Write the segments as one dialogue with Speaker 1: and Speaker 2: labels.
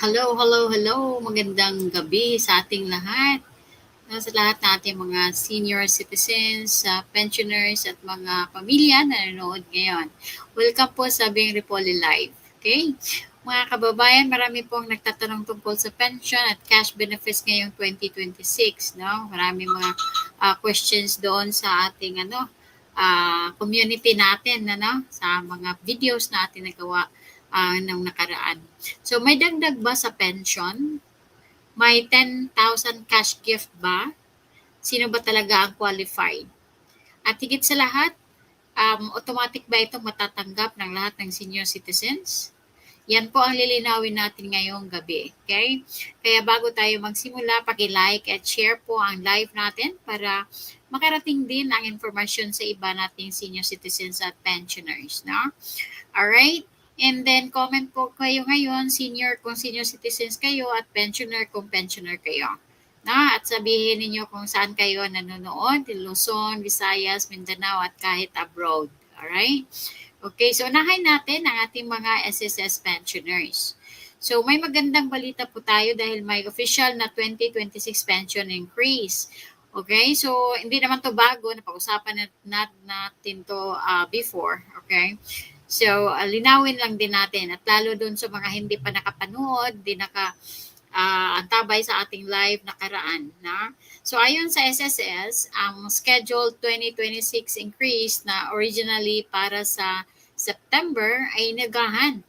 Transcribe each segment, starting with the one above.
Speaker 1: Hello, hello, hello. Magandang gabi sa ating lahat. Sa lahat nating mga senior citizens, pensioners at mga pamilya na nanonood ngayon. Welcome po sa Bing Ripoli Live. Okay? Mga kababayan, marami pong nagtatanong tungkol sa pension at cash benefits ngayong 2026. No? Marami mga questions doon sa ating community natin, sa mga videos natin na gawa nung nakaraan. So may dagdag ba sa pension? May 10,000 cash gift ba? Sino ba talaga ang qualified? At higit sa lahat, automatic ba itong matatanggap ng lahat ng senior citizens? Yan po ang lilinawin natin ngayong gabi. Okay? Kaya bago tayo magsimula, paki-like at share po ang live natin para makarating din ang informasyon sa iba nating senior citizens at pensioners. No? Alright? And then, comment po kayo ngayon, senior kung senior citizens kayo at pensioner kung pensioner kayo. Na, at sabihin ninyo kung saan kayo nanonood, Luzon, Visayas, Mindanao at kahit abroad. Alright? Okay, so unahin natin ang ating mga SSS pensioners. So may magandang balita po tayo dahil may official na 2026 pension increase. Okay, so hindi naman to bago, napag-usapan natin to before. Okay, so linawin lang din natin at lalo dun sa mga hindi pa nakapanood, di antabay sa ating live nakaraan. Na? So ayon sa SSS, ang scheduled 2026 increase na originally para sa September ay inagahan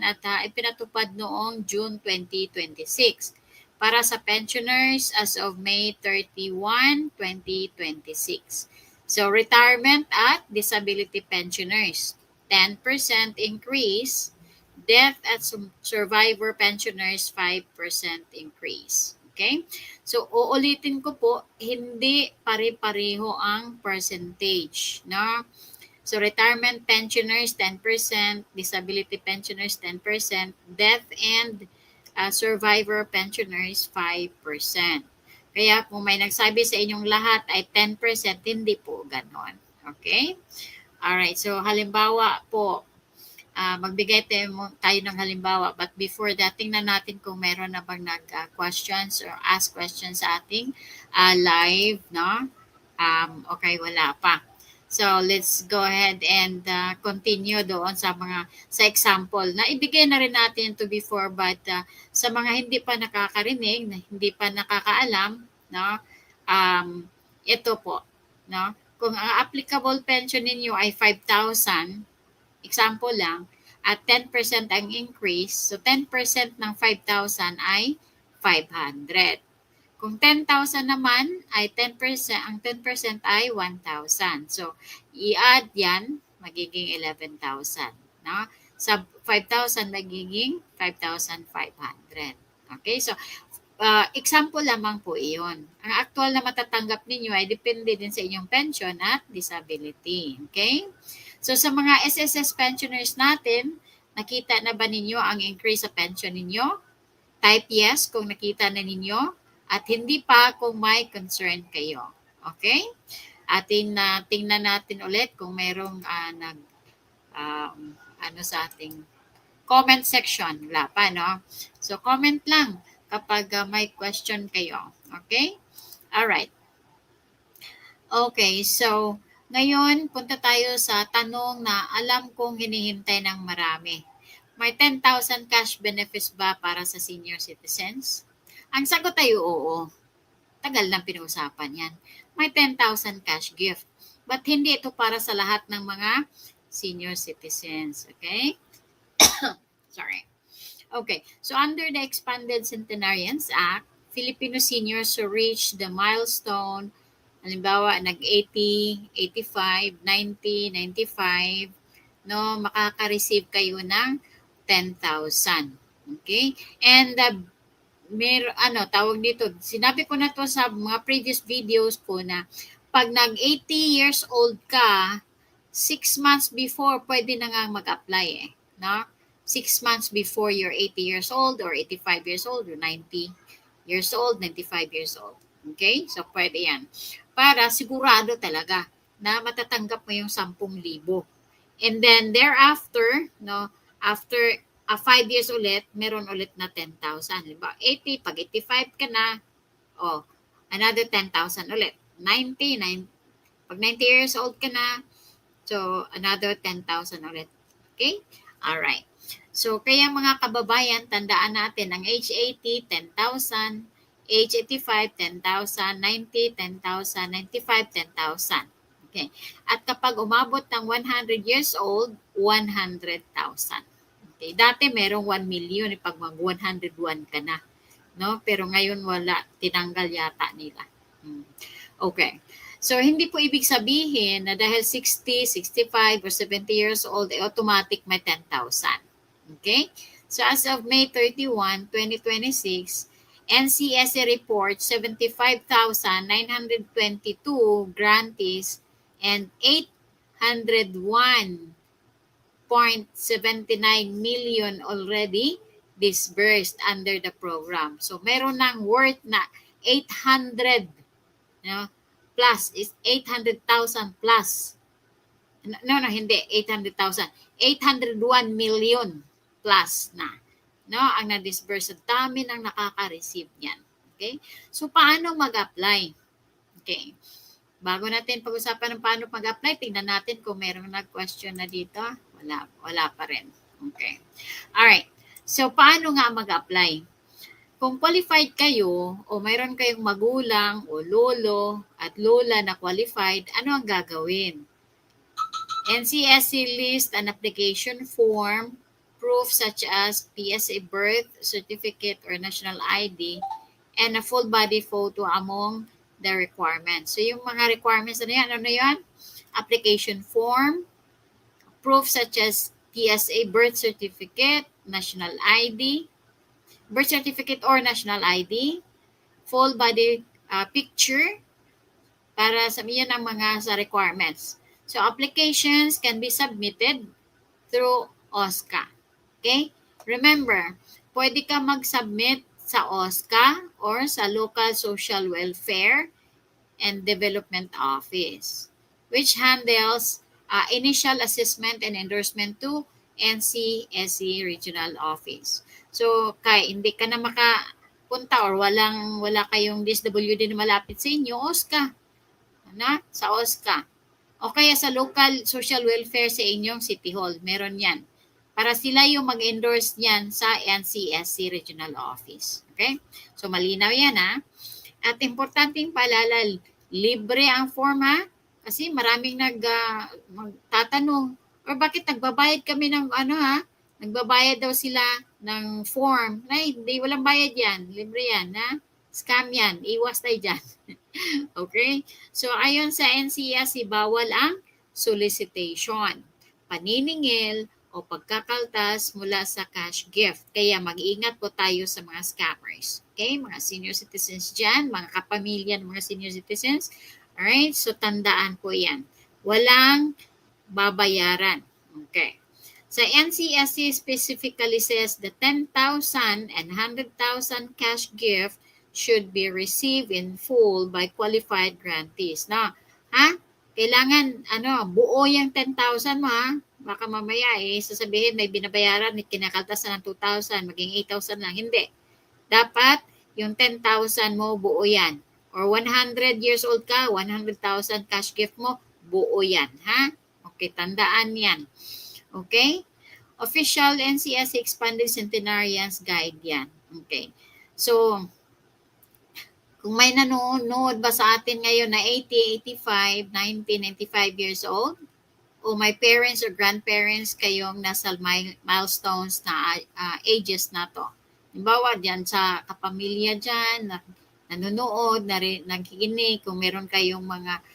Speaker 1: at ipinatupad noong June 2026 para sa pensioners as of May 31, 2026. So retirement at disability pensioners, 10% increase. Death at survivor pensioners, 5% increase. Okay? So, uulitin ko po, hindi pare-pareho ang percentage. No? So, retirement pensioners, 10%, disability pensioners, 10%, death and survivor pensioners, 5%. Kaya kung may nagsabi sa inyong lahat ay 10%, hindi po ganon. Okay? Alright, so halimbawa po, magbigay tayo ng halimbawa. But before that, tingnan natin kung meron na bang nag-questions or ask questions sa ating live, no? Okay, wala pa. So, let's go ahead and continue doon sa example. Na ibigay na rin natin to before, but sa mga hindi pa nakakarinig, hindi pa nakakaalam, no? Ito po, no? Kung ang applicable pension ninyo ay 5,000, example lang, at 10% ang increase, so 10% ng 5,000 ay 500. Kung 10,000 naman ay 10%, ang 10% ay 1,000. So, i-add yan, magiging 11,000. No? Sa 5,000, magiging 5,500. Okay, so example lamang po iyon. Ang actual na matatanggap ninyo ay depende din sa inyong pension at disability. Okay? So sa mga SSS pensioners natin, nakita na ba ninyo ang increase sa pension ninyo? Type yes kung nakita na ninyo at hindi pa kung may concern kayo. Okay? Atin na tingnan natin ulit kung merong sa ating comment section. Wala pa, no? So comment lang kapag may question kayo. Okay? Alright. Okay, so ngayon, punta tayo sa tanong na alam kong hinihintay ng marami. May 10,000 cash benefits ba para sa senior citizens? Ang sagot ay oo. Tagal nang pinag-usapan yan. May 10,000 cash gift. But hindi ito para sa lahat ng mga senior citizens. Okay? Sorry. Okay. So under the Expanded Centenarians Act, Filipino seniors who reach the milestone halimbawa, nag-80, 85, 90, 95, no, makaka-receive kayo ng 10,000. Okay? And tawag dito, sinabi ko na to sa mga previous videos ko na pag nag-80 years old ka, 6 months before, pwede na nga mag-apply no? 6 months before you're 80 years old or 85 years old or 90 years old, 95 years old. Okay? So, pwede yan. Para sigurado talaga na matatanggap mo yung 10,000. And then thereafter, no, after 5 years ulit, meron ulit na 10,000. Diba? 80, pag 85 ka na, another 10,000 ulit. 90, pag 90 years old ka na, so another 10,000 ulit. Okay? Alright. So, kaya mga kababayan, tandaan natin, ang age 80, 10,000, age 85, 10,000, 90, 10,000, 95, 10,000. Okay. At kapag umabot ng 100 years old, 100,000. Okay. Dati merong 1 million pag mag 101 ka na. No? Pero ngayon wala. Tinanggal yata nila. Okay. So, hindi po ibig sabihin na dahil 60, 65, or 70 years old, automatic may 10,000. Okay? So, as of May 31, 2026, NCSA reports 75,922 grantees and 801.79 million already disbursed under the program. So, meron ng worth na 800, plus is 800,000 plus. No, hindi 800,000. 801 million plus na. No, ang na-disburse. Dami nang nakaka-receive niyan. Okay? So, paano mag-apply? Okay. Bago natin pag-usapan ng paano mag-apply, tingnan natin kung merong nag-question na dito. Wala pa rin. Okay. Alright. So, paano nga mag-apply? Kung qualified kayo o mayroon kayong magulang o lolo at lola na qualified, ano ang gagawin? NCSC list an application form, proof such as PSA birth certificate or national ID, and a full body photo among the requirements. So yung mga requirements, ano yan? Application form, proof such as PSA birth certificate, national ID, birth certificate or national ID, full body picture, para sa yan ang mga sa requirements. So, applications can be submitted through OSCA. Okay? Remember, pwede ka mag-submit sa OSCA or sa Local Social Welfare and Development Office, which handles initial assessment and endorsement to NCSE Regional Office. So, hindi ka na makapunta or wala kayong DSWD na malapit sa inyo, OSCA. Sa OSCA. O kaya sa local social welfare sa inyong City Hall. Meron yan. Para sila yung mag-endorse yan sa NCSC Regional Office. Okay? So, malinaw yan At importanteng paalala, libre ang form kasi maraming magtatanong, or bakit nagbabayad kami ng nagbabayad daw sila ng form. Hindi, walang bayad yan. Libre yan, Scam yan. Iwas tayo dyan. Okay? So, ayon sa NCSC, bawal ang solicitation, paniningil, o pagkakaltas mula sa cash gift. Kaya mag-ingat po tayo sa mga scammers. Okay? Mga senior citizens dyan, mga kapamilya ng mga senior citizens. Alright? So, tandaan po yan. Walang babayaran. Okay. Sa NCSC specifically says the 10,000 and 100,000 cash gift should be received in full by qualified grantees. Kailangan buo yung 10,000 mo Baka mamaya sasabihin may binabayaran, kinakaltasan ng 2,000, maging 8,000 lang. Hindi. Dapat yung 10,000 mo buo yan. Or 100 years old ka, 100,000 cash gift mo, buo yan. Okay, tandaan yan. Okay? Official NCSC Expanded Centenarians Guide yan. Okay. So, kung may nanonood ba sa atin ngayon na 80, 85, 90, 95 years old, o may parents or grandparents kayong nasa milestones na ages na to. Halimbawa, dyan sa kapamilya dyan, nanonood, nakikinig, kung meron kayong mga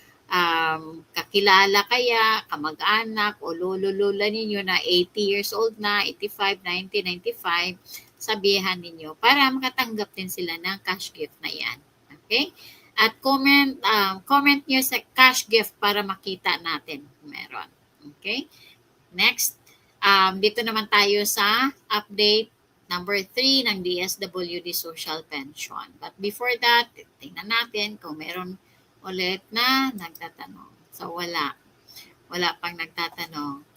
Speaker 1: kakilala kaya, kamag-anak, o lolo-lola ninyo na 80 years old na, 85, 90, 95, sabihan ninyo para makatanggap din sila ng cash gift na yan. Okay? At comment nyo sa cash gift para makita natin meron. Okay? Next, dito naman tayo sa update number 3 ng DSWD Social Pension. But before that, tingnan natin kung meron ulit na nagtatanong. So, wala. Wala pang nagtatanong.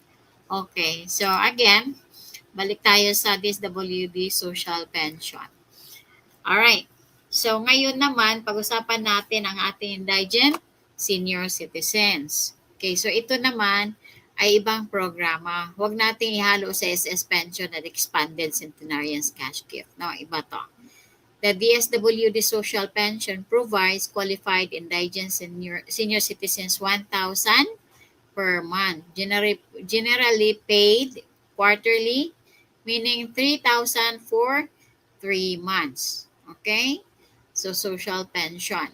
Speaker 1: Okay. So, again, balik tayo sa DSWD Social Pension. Alright. So, ngayon naman, pag-usapan natin ang ating indigent senior citizens. Okay, so ito naman ay ibang programa. Huwag nating ihalo sa SS Pension at Expanded Centenarians Cash Gift. No, iba to. The DSWD Social Pension provides qualified indigent senior citizens 1,000 per month. Generally paid quarterly, meaning 3,000 for 3 months. Okay? So, social pension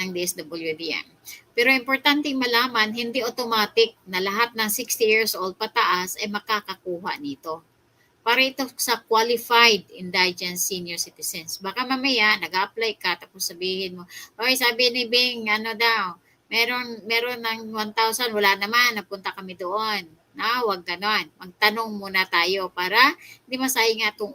Speaker 1: ng DSWDM. Pero importanteng malaman, hindi automatic na lahat ng 60 years old pataas ay makakakuha nito. Para ito sa qualified indigent senior citizens. Baka mamaya, nag-apply ka, tapos sabihin mo, okay, sabi ni Bing, ano daw, meron ng 1,000, wala naman, napunta kami doon. Na, wag ganon. Magtanong muna tayo para hindi masayang nga itong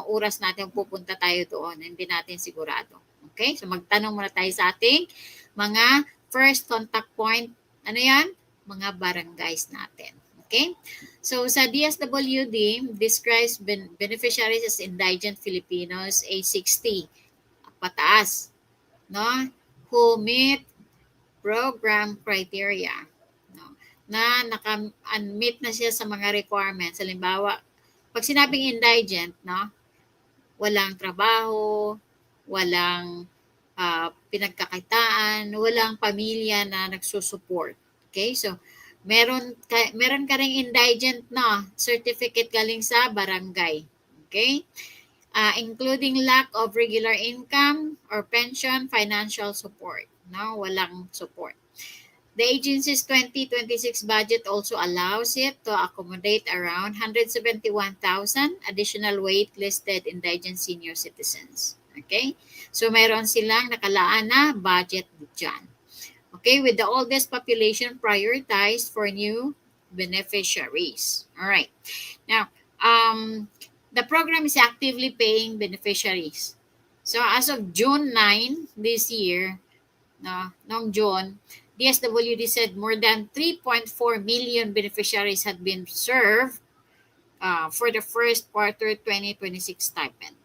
Speaker 1: oras natin pupunta tayo doon. Hindi natin sigurado. Okay? So magtanong muna tayo sa ating mga first contact point. Ano yan? Mga barangays natin. Okay? So sa DSWD, describes beneficiaries as indigent Filipinos age 60 pataas, no? Who meet program criteria, no? Na naka-meet na siya sa mga requirements. Halimbawa, pag sinabing indigent, no? Walang trabaho, walang pinagkakitaan, walang pamilya na nagsusupport. Okay? So, meron ka ring indigent na certificate galing sa barangay. Okay? Including lack of regular income or pension, financial support. No, walang support. The agency's 2026 budget also allows it to accommodate around 171,000 additional wait-listed indigent senior citizens. Okay? So, meron silang nakalaan na budget dyan. Okay? With the oldest population prioritized for new beneficiaries. All right. Now, the program is actively paying beneficiaries. So, as of June 9 this year, noong June, DSWD said more than 3.4 million beneficiaries had been served for the first quarter 2026 stipend.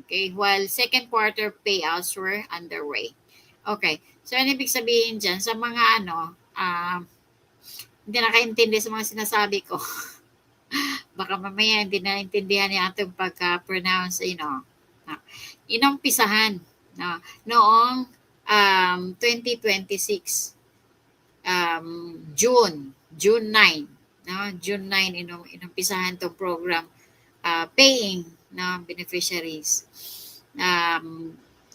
Speaker 1: Okay, while second quarter payouts were underway. Okay, so ano ibig sabihin dyan? Sa mga hindi nakaintindi sa mga sinasabi ko. Baka mamaya hindi naintindihan yung ating pagka-pronounce, inumpisahan noong 2026. June 9, no? June 9 inumpisahan tong program paying beneficiaries.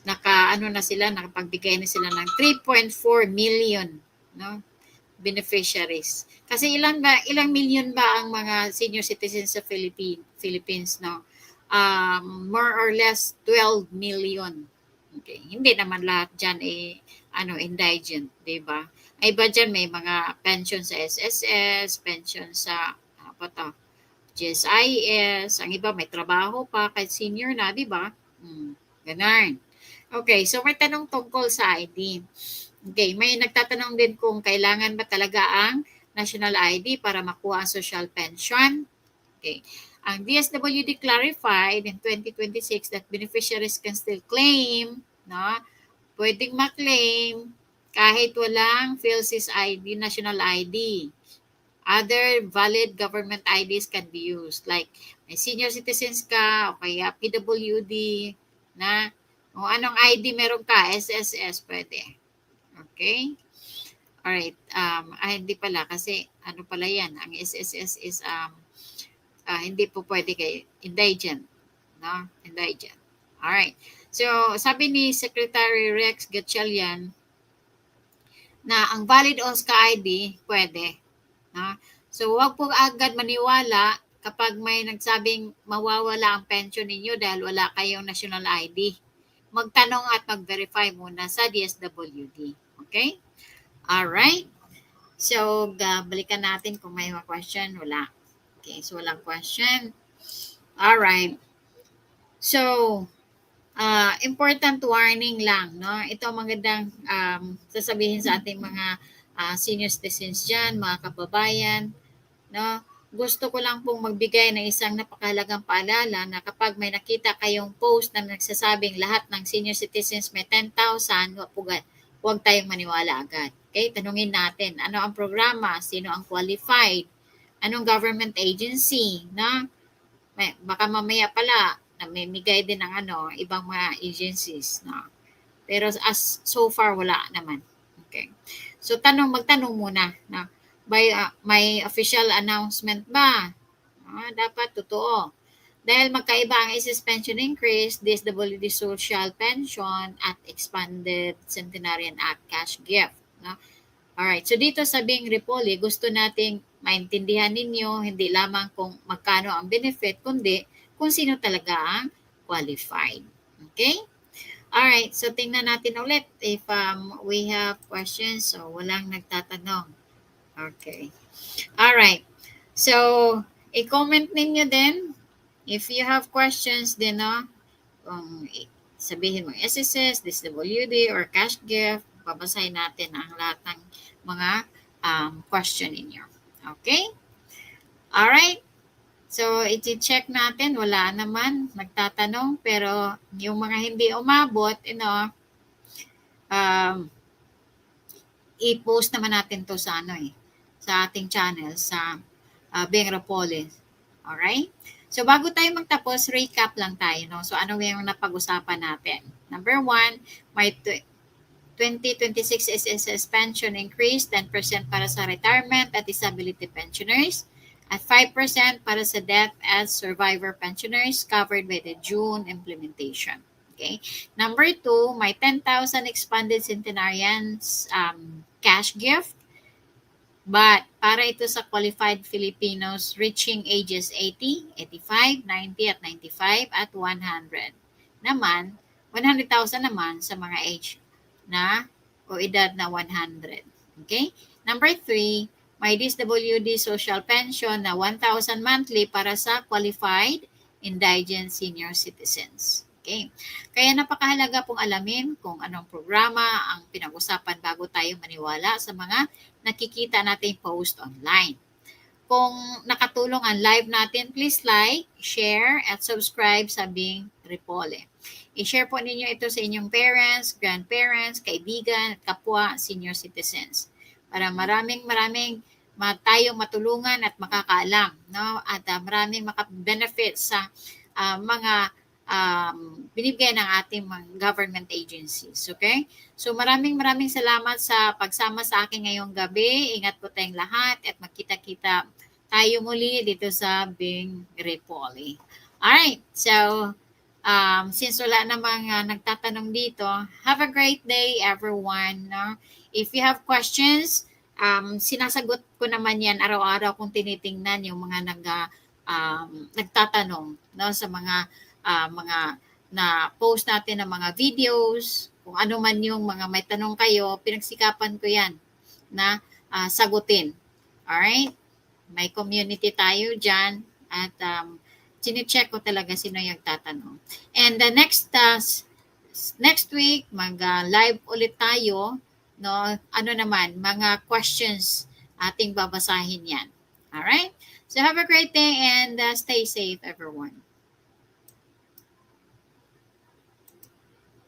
Speaker 1: Nakapagbigay na sila ng 3.4 million, no? Beneficiaries. Kasi ilang million ba ang mga senior citizens sa Philippines, no? More or less 12 million. Okay. Hindi naman lahat diyan indigent, 'di ba? Ay iba diyan may mga pension sa SSS, pension sa GSIS, ang iba may trabaho pa kahit senior na, 'di ba? Ganun. Okay, so may tanong tungkol sa ID. Okay, may nagtatanong din kung kailangan ba talaga ang national ID para makuha ang social pension. Okay. Ang DSWD clarified in 2026 that beneficiaries can still claim, no? Pwedeng ma-claim kahit walang PhilSys ID, national ID. Other valid government IDs can be used. Like, may senior citizens ka, o kaya PWD, na, o anong ID meron ka, SSS, pwede. Okay? Alright. Hindi pala kasi ano pala yan. Ang SSS is hindi po pwede kay indigent. No? Indigent. Alright. So, sabi ni Secretary Rex Gatchalian na ang valid OSCA ID pwede. No? So, huwag po agad maniwala kapag may nagsabing mawawala ang pension ninyo dahil wala kayong national ID. Magtanong at mag-verify muna sa DSWD. Okay? Alright. So, balikan natin kung may mga question. Wala. Okay, so walang question. Alright. So, important warning lang, no? Ito ang magandang sasabihin sa ating mga senior citizens dyan, mga kababayan, no? gusto ko lang pong magbigay ng isang napakahalagang paalala na kapag may nakita kayong post na nagsasabing lahat ng senior citizens may 10,000, huwag tayong maniwala agad. Okay, tanungin natin, ano ang programa, sino ang qualified, anong government agency, na baka mamaya pala namimigay din ng ibang mga agencies, no? Pero as so far wala naman. Okay. So magtanong muna na may official announcement ba? Dapat totoo. Dahil magkaiba ang SS pension increase, DSWD social pension at expanded Centenarian Act cash gift. No? Alright, so dito sa Bing Ripoli, gusto nating maintindihan ninyo hindi lamang kung magkano ang benefit, kundi kung sino talaga ang qualified. Okay? Alright, so tingnan natin ulit if we have questions. So, walang nagtatanong. Okay. Alright. So, i-comment ninyo din if you have questions din, no? Kung sabihin mo SSS, DSWD, or cash gift, babasahin natin ang lahat ng mga question ninyo. Okay? Alright. So, iti-check natin. Wala naman nagtatanong. Pero, yung mga hindi umabot, i-post naman natin to sa sa ating channel, sa Bing Ripoli. Alright? So, bago tayo magtapos, recap lang tayo, no? So, ano yung napag-usapan natin? Number 1, may 2026 SSS pension increase, 10% para sa retirement at disability pensioners, at 5% para sa death as survivor pensioners covered by the June implementation. Okay. Number 2, may 10,000 expanded centenarians cash gift. But para ito sa qualified Filipinos reaching ages 80, 85, 90 at 95 at 100. Naman, 100,000 naman sa mga age na o edad na 100. Okay? Number 3, may DSWD social pension na 1,000 monthly para sa qualified indigent senior citizens. Okay. Kaya napakahalaga pong alamin kung anong programa ang pinag-usapan bago tayo maniwala sa mga nakikita nating post online. Kung nakatulong ang live natin, please like, share, at subscribe sa Bing Ripoli. I-share po ninyo ito sa inyong parents, grandparents, kaibigan, at kapwa senior citizens para maraming tayong matulungan at makakaalam, no? At maraming maka-benefit sa mga binibigay ng ating mga government agencies. Okay? So maraming salamat sa pagsama sa akin ngayong gabi. Ingat po tayong lahat at magkita-kita tayo muli dito sa Bing Ripoli. Alright, so since wala namang nagtatanong dito, have a great day everyone. No? If you have questions, sinasagot ko naman yan araw-araw kung tinitingnan yung mga nagtatanong, no, sa mga na post natin ng mga videos, kung ano man yung mga may tanong kayo, pinagsikapan ko yan na sagutin. Alright? May community tayo dyan at sine-check ko talaga sino yung tatanong. And the next week, mag-live ulit tayo, no? Ano naman, mga questions ating babasahin yan. Alright? So have a great day and stay safe everyone.